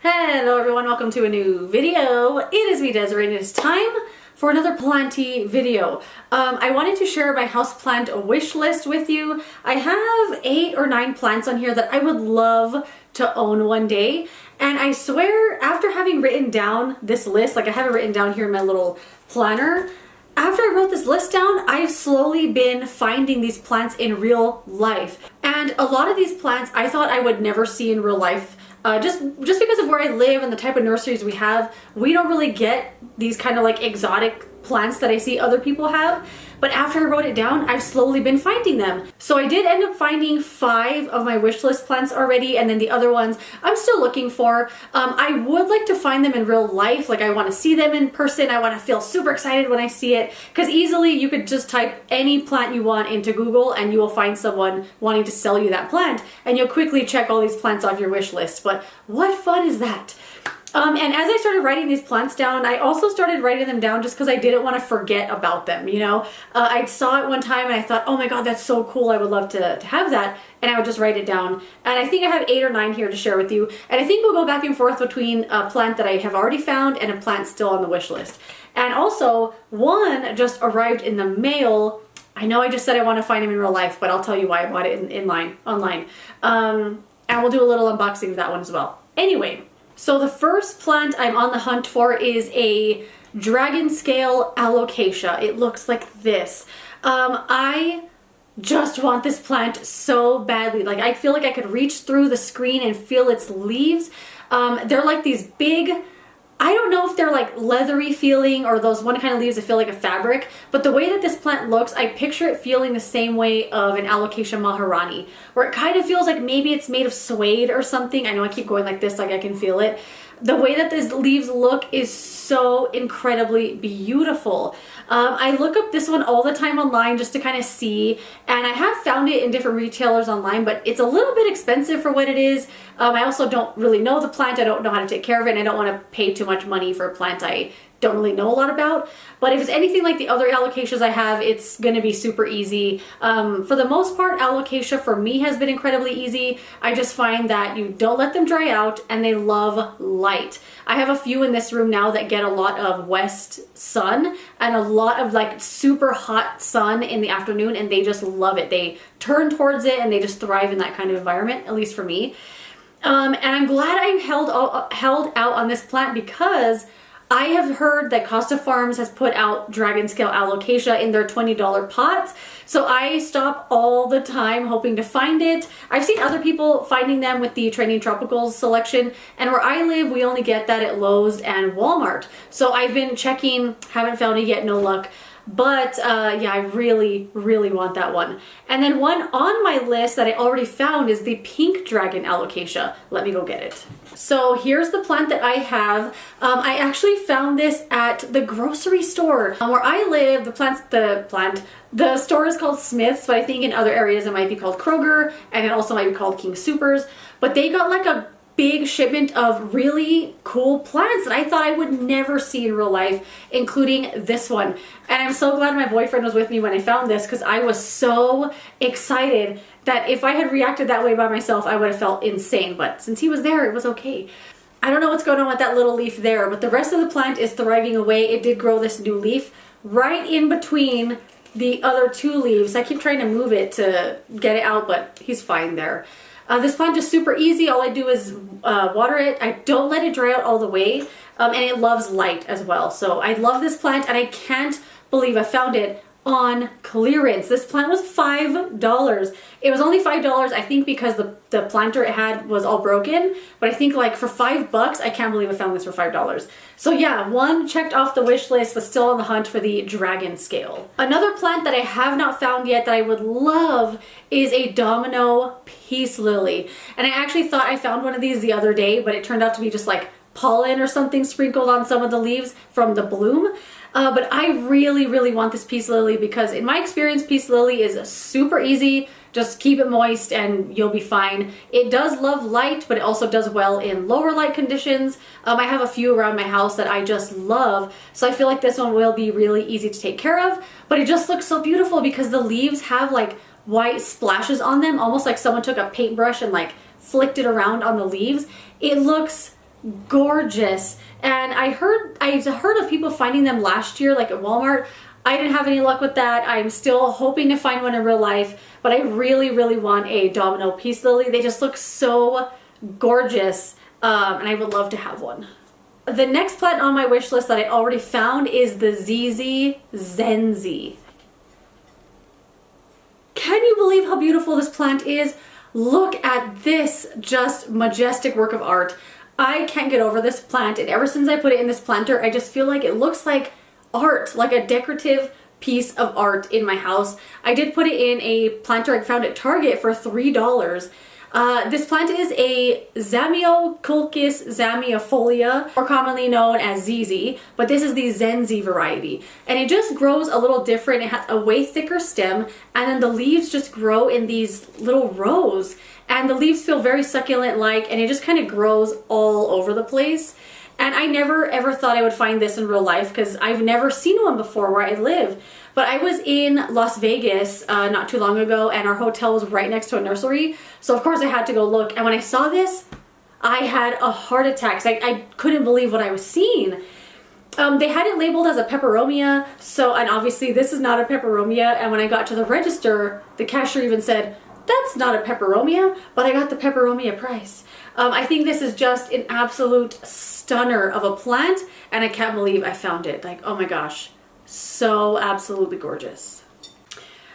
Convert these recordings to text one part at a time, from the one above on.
Hello everyone, welcome to a new video. It is me, Desiree, and it is time for another planty video. I wanted to share my houseplant wish list with you. I have 8 or 9 plants on here that I would love to own one day. And I swear, after having written down this list, like I have it written down here in my little planner, after I wrote this list down, I've slowly been finding these plants in real life. And a lot of these plants I thought I would never see in real life. Just because of where I live and the type of nurseries we have, we don't really get these kind of like exotic plants that I see other people have. But after I wrote it down, I've slowly been finding them. So I did end up finding 5 of my wish list plants already, and then the other ones I'm still looking for. I would like to find them in real life. Like I want to see them in person. I want to feel super excited when I see it, because easily you could just type any plant you want into Google and you will find someone wanting to sell you that plant, and you'll quickly check all these plants off your wish list. But what fun is that? And as I started writing these plants down, I also started writing them down just because I didn't want to forget about them, you know? I saw it one time and I thought, oh my god, that's so cool, I would love to have that, and I would just write it down. And I think I have 8 or 9 here to share with you, and I think we'll go back and forth between a plant that I have already found and a plant still on the wish list. And also, one just arrived in the mail. I know I just said I want to find him in real life, but I'll tell you why I bought it online. And we'll do a little unboxing of that one as well. Anyway, so the first plant I'm on the hunt for is a dragon scale Alocasia. It looks like this. I just want this plant so badly. Like I feel like I could reach through the screen and feel its leaves. They're like these big, I don't know if they're like leathery feeling or those one kind of leaves that feel like a fabric, but the way that this plant looks, I picture it feeling the same way of an Alocasia Maharani, where it kind of feels like maybe it's made of suede or something. I know I keep going like this, like I can feel it. The way that these leaves look is so incredibly beautiful. I look up this one all the time online just to kind of see, and I have found it in different retailers online, but it's a little bit expensive for what it is. I also don't really know the plant. I don't know how to take care of it, and I don't want to pay too much money for a plant I don't really know a lot about. But if it's anything like the other Alocasias I have, it's going to be super easy. For the most part, Alocasia for me has been incredibly easy. I just find that you don't let them dry out and they love light. I have a few in this room now that get a lot of west sun and a lot of like super hot sun in the afternoon, and they just love it. They turn towards it and they just thrive in that kind of environment, at least for me. And I'm glad I held out on this plant, because I have heard that Costa Farms has put out dragon scale Alocasia in their $20 pots. So I stop all the time hoping to find it. I've seen other people finding them with the Trending Tropicals selection, and where I live, we only get that at Lowe's and Walmart. So I've been checking, haven't found it yet, no luck. But yeah, I really, really want that one. And then one on my list that I already found is the pink dragon Alocasia. Let me go get it. So here's the plant that I have. I actually found this at the grocery store. Where I live, the store is called Smith's, but I think in other areas it might be called Kroger, and it also might be called King Soopers. But they got like a big shipment of really cool plants that I thought I would never see in real life, including this one. And I'm so glad my boyfriend was with me when I found this, because I was so excited that if I had reacted that way by myself, I would have felt insane. But since he was there, it was okay. I don't know what's going on with that little leaf there, but the rest of the plant is thriving away. It did grow this new leaf right in between the other 2 leaves. I keep trying to move it to get it out, but he's fine there. This plant is super easy. All I do is water it. I don't let it dry out all the way, and it loves light as well. So I love this plant, and I can't believe I found it on clearance. This plant was $5. It was only $5, I think, because the planter it had was all broken, but I think like for $5, I can't believe I found this for $5. So yeah, one checked off the wish list, but still on the hunt for the dragon scale. Another plant that I have not found yet that I would love is a Domino peace lily. And I actually thought I found one of these the other day, but it turned out to be just like pollen or something sprinkled on some of the leaves from the bloom. But I really, really want this peace lily, because in my experience, peace lily is super easy. Just keep it moist and you'll be fine. It does love light, but it also does well in lower light conditions. I have a few around my house that I just love, so I feel like this one will be really easy to take care of. But it just looks so beautiful because the leaves have like white splashes on them, almost like someone took a paintbrush and like flicked it around on the leaves. It looks gorgeous. And I heard of people finding them last year, like at Walmart. I didn't have any luck with that. I'm still hoping to find one in real life, but I really, really want a Domino peace lily. They just look so gorgeous, and I would love to have one. The next plant on my wish list that I already found is the ZZ Zenzi. Can you believe how beautiful this plant is? Look at this just majestic work of art. I can't get over this plant, and ever since I put it in this planter, I just feel like it looks like art, like a decorative piece of art in my house. I did put it in a planter I found at Target for $3. This plant is a zamioculcas zamiifolia, or commonly known as Zizi, but this is the Zenzi variety. And it just grows a little different. It has a way thicker stem, and then the leaves just grow in these little rows. And the leaves feel very succulent-like, and it just kind of grows all over the place. And I never ever thought I would find this in real life because I've never seen one before where I live. But I was in Las Vegas not too long ago, and our hotel was right next to a nursery. So of course I had to go look. And when I saw this, I had a heart attack. I couldn't believe what I was seeing. They had it labeled as a peperomia. And obviously this is not a peperomia. And when I got to the register, the cashier even said, "That's not a peperomia," but I got the peperomia price. I think this is just an absolute stunner of a plant, and I can't believe I found it. Like, oh my gosh, so absolutely gorgeous.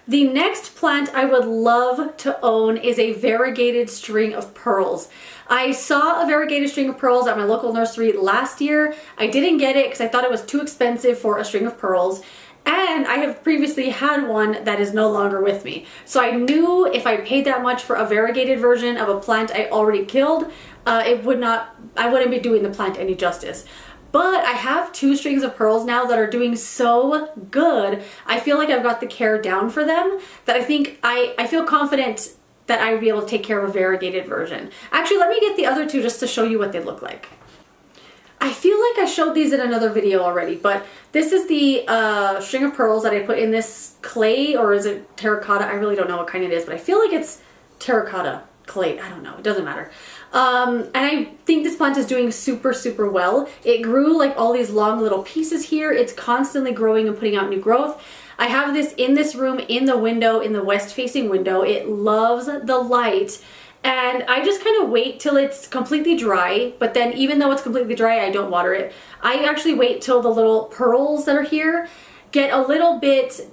The next plant I would love to own is a variegated string of pearls. I saw a variegated string of pearls at my local nursery last year. I didn't get it because I thought it was too expensive for a string of pearls. And I have previously had one that is no longer with me. So I knew if I paid that much for a variegated version of a plant I already killed, I wouldn't be doing the plant any justice. But I have 2 strings of pearls now that are doing so good. I feel like I've got the care down for them that I think I feel confident that I would be able to take care of a variegated version. Actually, let me get the other 2 just to show you what they look like. I feel like I showed these in another video already, but this is the string of pearls that I put in this clay, or is it terracotta? I really don't know what kind it is, but I feel like it's terracotta clay. I don't know. It doesn't matter. And I think this plant is doing super, super well. It grew like all these long little pieces here. It's constantly growing and putting out new growth. I have this in this room in the window, in the west-facing window. It loves the light. And I just kind of wait till it's completely dry, but then even though it's completely dry, I don't water it. I actually wait till the little pearls that are here get a little bit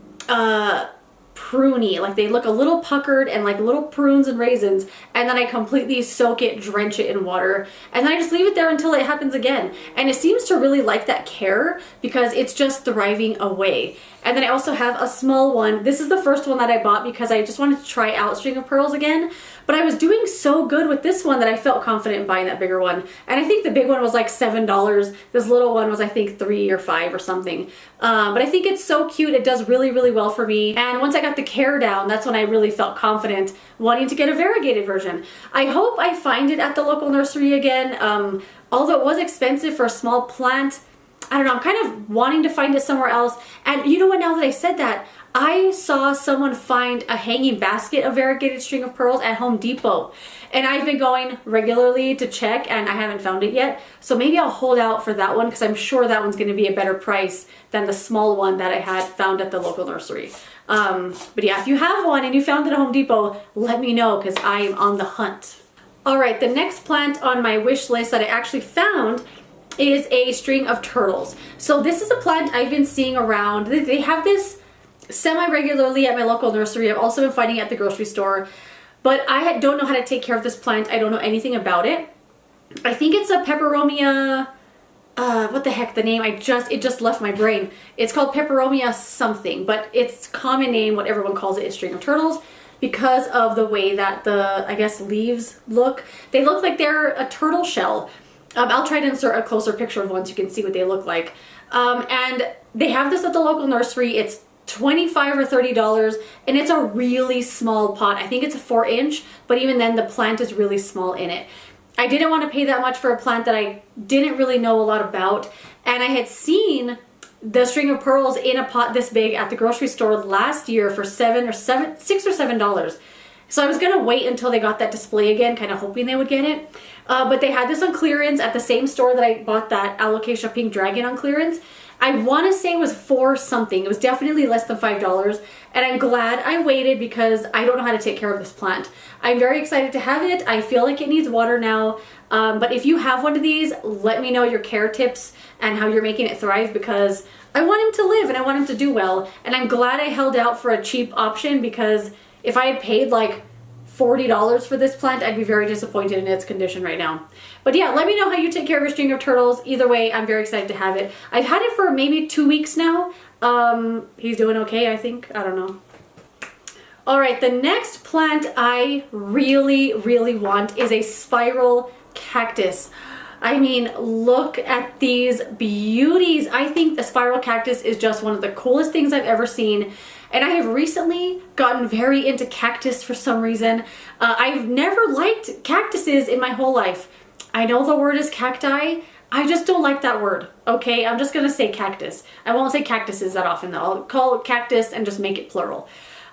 pruny, like they look a little puckered and like little prunes and raisins, and then I completely soak it, drench it in water, and then I just leave it there until it happens again. And it seems to really like that care because it's just thriving away. And then I also have a small one. This is the first one that I bought because I just wanted to try out string of pearls again, but I was doing so good with this one that I felt confident in buying that bigger one. And I think the big one was like $7. This little one was I think $3 or $5 or something. But I think it's so cute. It does really, really well for me. And once I got the care down, that's when I really felt confident wanting to get a variegated version. I hope I find it at the local nursery again. Although it was expensive for a small plant, I don't know, I'm kind of wanting to find it somewhere else. And you know what, now that I said that, I saw someone find a hanging basket of variegated string of pearls at Home Depot. And I've been going regularly to check and I haven't found it yet. So maybe I'll hold out for that one because I'm sure that one's going to be a better price than the small one that I had found at the local nursery. But yeah, if you have one and you found it at Home Depot, let me know because I am on the hunt. All right, the next plant on my wish list that I actually found is a string of turtles. So this is a plant I've been seeing around. They have this semi-regularly at my local nursery. I've also been finding it at the grocery store, but I don't know how to take care of this plant. I don't know anything about it. I think it's a peperomia, what the heck, the name, it just left my brain. It's called peperomia something, but its common name, what everyone calls it, is string of turtles because of the way that the, I guess, leaves look. They look like they're a turtle shell. I'll try to insert a closer picture of one so you can see what they look like. And they have this at the local nursery. It's $25 or $30, and it's a really small pot. I think it's a 4-inch, but even then the plant is really small in it. I didn't want to pay that much for a plant that I didn't really know a lot about, and I had seen the string of pearls in a pot this big at the grocery store last year for $6 or $7. So I was gonna wait until they got that display again, kind of hoping they would get it. But they had this on clearance at the same store that I bought that Alocasia Pink Dragon on clearance. I want to say it was $4 something. It was definitely less than $5. And I'm glad I waited because I don't know how to take care of this plant. I'm very excited to have it. I feel like it needs water now. But if you have one of these, let me know your care tips and how you're making it thrive, because I want him to live and I want him to do well. And I'm glad I held out for a cheap option, because if I had paid like $40 for this plant, I'd be very disappointed in its condition right now. But yeah, let me know how you take care of your string of turtles. Either way, I'm very excited to have it. I've had it for maybe 2 weeks now. He's doing okay, I think. I don't know. All right, the next plant I really, really want is a spiral cactus. I mean, look at these beauties. I think the spiral cactus is just one of the coolest things I've ever seen. And I have recently gotten very into cactus for some reason. I've never liked cactuses in my whole life. I know the word is cacti. I just don't like that word, okay? I'm just gonna say cactus. I won't say cactuses that often though. I'll call it cactus and just make it plural.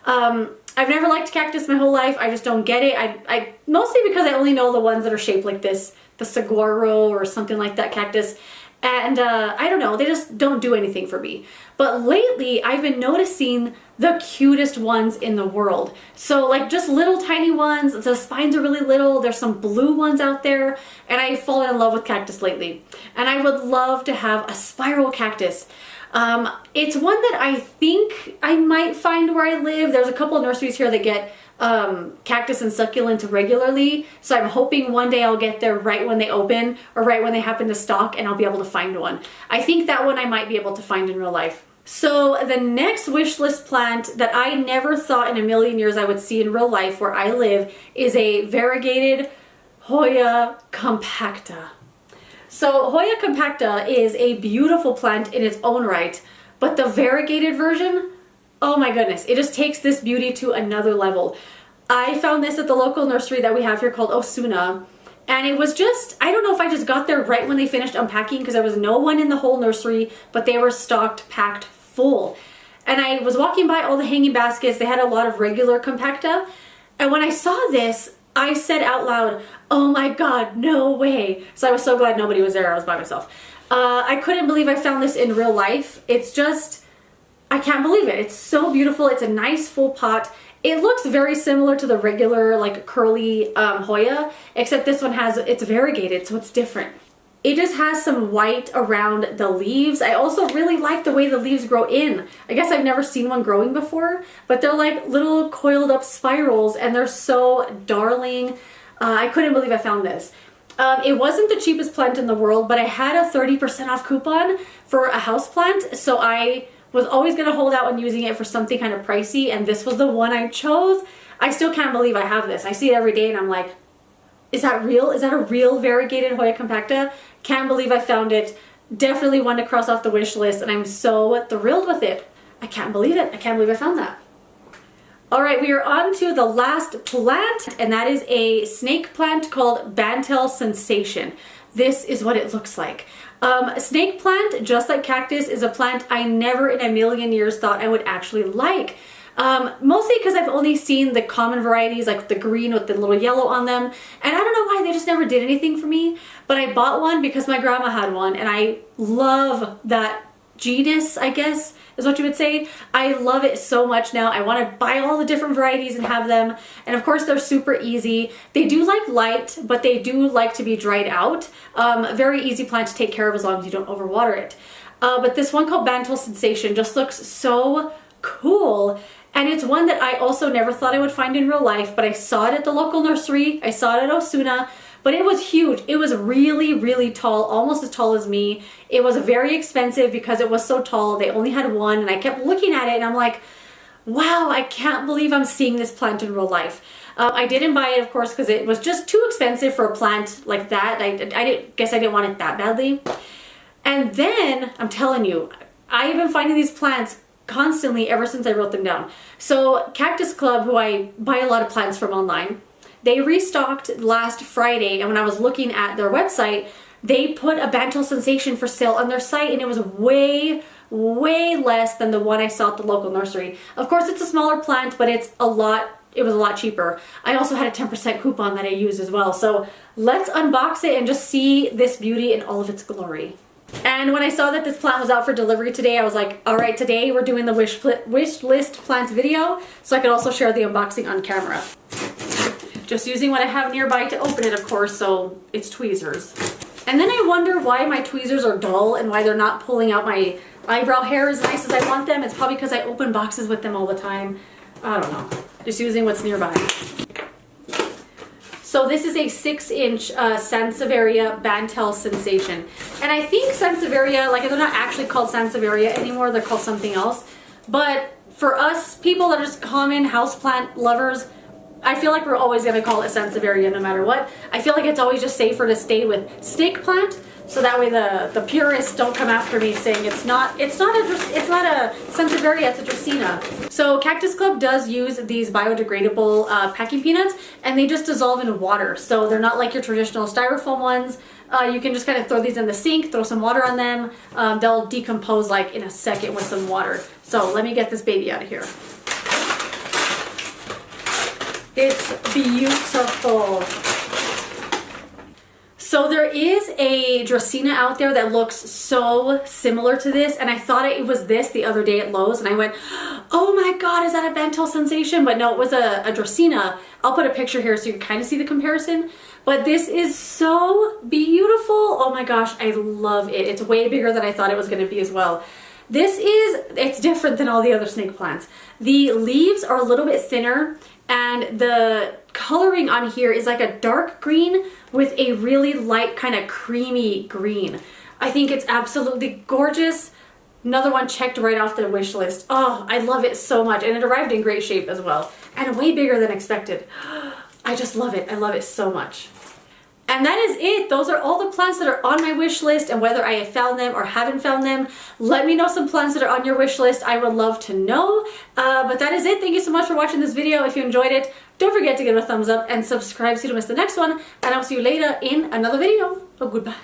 I've never liked cactus my whole life. I just don't get it. I mostly because I only know the ones that are shaped like this, the saguaro or something like that cactus. And I don't know, they just don't do anything for me. But lately, I've been noticing the cutest ones in the world. So like just little tiny ones, the spines are really little, there's some blue ones out there, and I've fallen in love with cactus lately. And I would love to have a spiral cactus. It's one that I think I might find where I live. There's a couple of nurseries here that get cactus and succulents regularly, so I'm hoping one day I'll get there right when they open or right when they happen to stock, and I'll be able to find one. I think that one I might be able to find in real life. So the next wish list plant that I never thought in a million years I would see in real life where I live is a variegated Hoya Compacta. So Hoya Compecta is a beautiful plant in its own right, but the variegated version, oh my goodness, it just takes this beauty to another level. I found this at the local nursery that we have here called Osuna, and it was just, I don't know if I just got there right when they finished unpacking, because there was no one in the whole nursery, but they were stocked, packed full. And I was walking by all the hanging baskets. They had a lot of regular Compacta, and when I saw this, I said out loud, oh my God, no way. So I was so glad nobody was there. I was by myself. I couldn't believe I found this in real life. It's just, I can't believe it. It's so beautiful. It's a nice full pot. It looks very similar to the regular like curly Hoya, except this one it's variegated, so it's different. It just has some white around the leaves. I also really like the way the leaves grow in. I guess I've never seen one growing before, but they're like little coiled up spirals, and they're so darling. I couldn't believe I found this. It wasn't the cheapest plant in the world, but I had a 30% off coupon for a house plant, so I was always going to hold out on using it for something kind of pricey, and this was the one I chose. I still can't believe I have this. I see it every day and I'm like, is that real? Is that a real variegated Hoya Compacta? Can't believe I found it. Definitely one to cross off the wish list, and I'm so thrilled with it. I can't believe it. I can't believe I found that. All right, we are on to the last plant, and that is a snake plant called Bantel Sensation. This is what it looks like. A snake plant, just like cactus, is a plant I never in a million years thought I would actually like. Mostly because I've only seen the common varieties, like the green with the little yellow on them, and I don't know why they just never did anything for me, but I bought one because my grandma had one, and I love that genus, I guess is what you would say. I love it so much now. I want to buy all the different varieties and have them, and of course they're super easy. They do like light, but they do like to be dried out. Very easy plant to take care of as long as you don't overwater it. But this one called Bantel Sensation just looks so cool. And it's one that I also never thought I would find in real life, but I saw it at the local nursery. I saw it at Osuna, but it was huge. It was really, really tall, almost as tall as me. It was very expensive because it was so tall. They only had one, and I kept looking at it and I'm like, wow, I can't believe I'm seeing this plant in real life. I didn't buy it, of course, because it was just too expensive for a plant like that. I guess I didn't want it that badly. And then, I'm telling you, I've been finding these plants constantly ever since I wrote them down. So Cactus Club, who I buy a lot of plants from online, they restocked last Friday, and when I was looking at their website, they put a Bantel Sensation for sale on their site, and it was way less than the one I saw at the local nursery. Of course, it's a smaller plant, but it's a lot it was a lot cheaper. I also had a 10% coupon that I used as well. So let's unbox it and just see this beauty in all of its glory. And when I saw that this plant was out for delivery today, I was like, all right, today we're doing the wish list plant video, so I could also share the unboxing on camera. Just using what I have nearby to open it, of course, so it's tweezers. And then I wonder why my tweezers are dull and why they're not pulling out my eyebrow hair as nice as I want them. It's probably because I open boxes with them all the time. I don't know. Just using what's nearby. So this is a 6-inch Sansevieria Bantel Sensation. And I think Sansevieria, like they're not actually called Sansevieria anymore, they're called something else. But for us people that are just common houseplant lovers, I feel like we're always going to call it Sansevieria no matter what. I feel like it's always just safer to stay with snake plant, so that way the purists don't come after me saying it's not a Sansevieria, it's a Dracaena. So Cactus Club does use these biodegradable packing peanuts, and they just dissolve in water. So they're not like your traditional styrofoam ones. You can just kind of throw these in the sink, throw some water on them. They'll decompose like in a second with some water. So let me get this baby out of here. It's beautiful. So there is a Dracaena out there that looks so similar to this, and I thought it was this the other day at Lowe's, and I went, oh my god, is that a Bantel Sensation? But no, it was a Dracaena. I'll put a picture here so you can kind of see the comparison. But this is so beautiful. Oh my gosh, I love it. It's way bigger than I thought it was going to be as well. It's different than all the other snake plants. The leaves are a little bit thinner, and the coloring on here is like a dark green with a really light kind of creamy green. I think it's absolutely gorgeous. Another one checked right off the wish list. Oh, I love it so much, and it arrived in great shape as well, and way bigger than expected. I just love it. I love it so much. And that is it. Those are all the plants that are on my wish list, and whether I have found them or haven't found them, let me know some plants that are on your wish list. I would love to know. But that is it. Thank you so much for watching this video. If you enjoyed it, don't forget to give it a thumbs up and subscribe so you don't miss the next one. And I'll see you later in another video. Oh, goodbye.